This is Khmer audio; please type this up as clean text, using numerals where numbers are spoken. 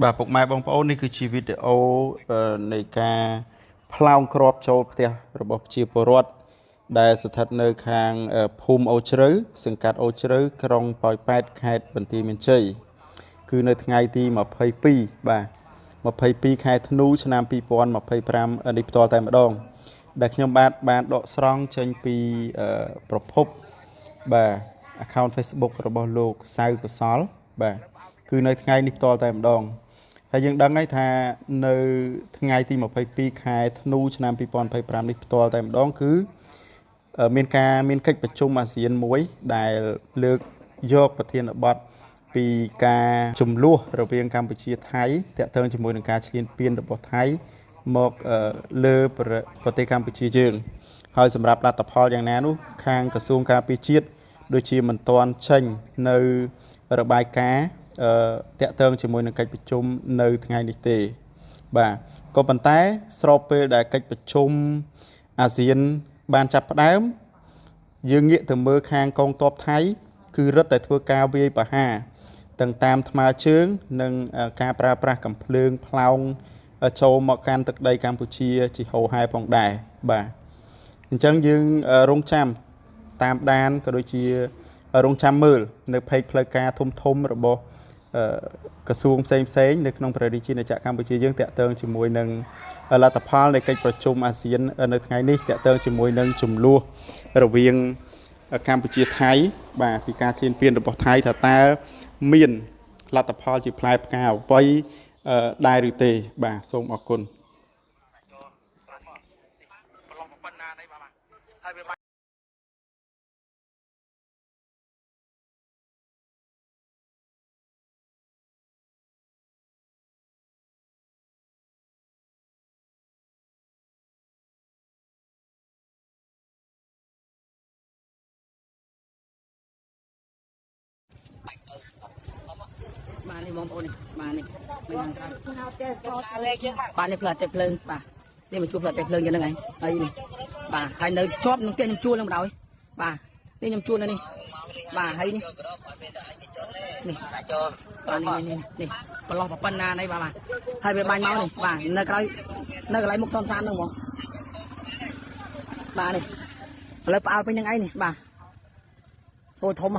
បាទពុកម៉ែបងប្អូននេះគឺជាវីដេអូនៃការផ្លោងគ្រាប់ចូលផ្ទះរបស់ប្រជាពលរដ្ឋដែលស្ថិតនៅខាងភូមិអូជ្រៅសង្កាត់អូជ្រៅក្រុងប៉ោយប៉ែតខេត្តបន្ទាយមានជ័យគឺនៅថ្ងៃទី22បាទ22ខែធ្នូឆ្នាំ2025នេះផ្ទាល់តែម្ដងដែលខ្ញុំបានដកស្រង់ចេញពីប្រភពបាទ account Facebook របស់លោកសៅកសលបាទគឺនៅថ្ងៃនេះផ្ទាល់តែម្ដងហើយយើងដឹងហើយថានៅថ្ងៃទី22ខែធ្នូឆ្នាំ2025នេះផ្ទាល់តែម្ដងគឺមានកិច្ចប្រជុំអាស៊ានមួយដែលលើកយកប្រធានបទពីការជំលោះរវាងកម្ពុជាថៃតាក់ទងជាមួយនឹងការឈ្លានពានរបស់ថៃមកលើប្រទេសកម្ពុជាយើងហើយសម្រាប់លទ្ធផលយ៉ាងណានោះខាងក្រសួងការពារជាតិដូចជាមិនទាន់ចេញនៅរបាយការណ៍តាក់ទងជាមួយនឹងកិច្ចប្រជុំនៅថ្ងៃនេះទេបាទក៏ប៉ុន្តែស្របពេលដែលកិច្ចប្រជុំអាស៊ានបានចាប់ផ្ដើមយើងងាកទៅមើលខាងកងទ័ពថៃគឺរឹតតែធ្វើការវាយប្រហារទាំងតាមថ្មើរជើងនិងការប្រើប្រាស់កាំភ្លើងផ្លោងចូលមកកាន់ទឹកដីកម្ពុជាជាហូរហែផងដែរបាទអញ្ចឹងយើងរងចាំតាមដានក៏ដូចជារងចាំមើលនៅเพจផ្លូវការធំរបស់ក្រសួងផ្សេងនៅក្នុងព្រះរាជាណាចក្រកម្ពុជាយើងតាក់ទងជាមួយនឹងលទ្ធផលនៃកិច្ចប្រជុំអាស៊ាននៅថ្ងៃនេះតាក់ទងជាមួយនឹងចំនួនរវាងកម្ពុជាថៃបាទពីការឈ្លានពានរបស់ថៃថាតើមានលទ្ធផលជាផ្លែផ្កាអ្វីដែរឬទេបាទសូមអរគុណបាននេះបងប្អូននេះបាននេះមិនខាងក្រៅបាននេះផ្លាតតែភ្លើងបាទនេះមកជួបផ្លាតតែភ្លើងយ៉ាងហ្នឹងហើយនេះបាទហើយនៅជាប់នឹងផ្ទះខ្ញុំជួលនឹងបណ្ដោយបាទនេះខ្ញុំជួលនៅនេះបាទហើយនេះបាទនេះប្រឡោះប៉ុណ្ណានេះបាទហើយវាបាញ់មកនេះបាទនៅក្រោយនៅកន្លែងមុខសនសានហ្នឹងហ្មងបាទនេះឥឡូវផ្អើលពេញហ្នឹងឯងនេះបាទអូធំ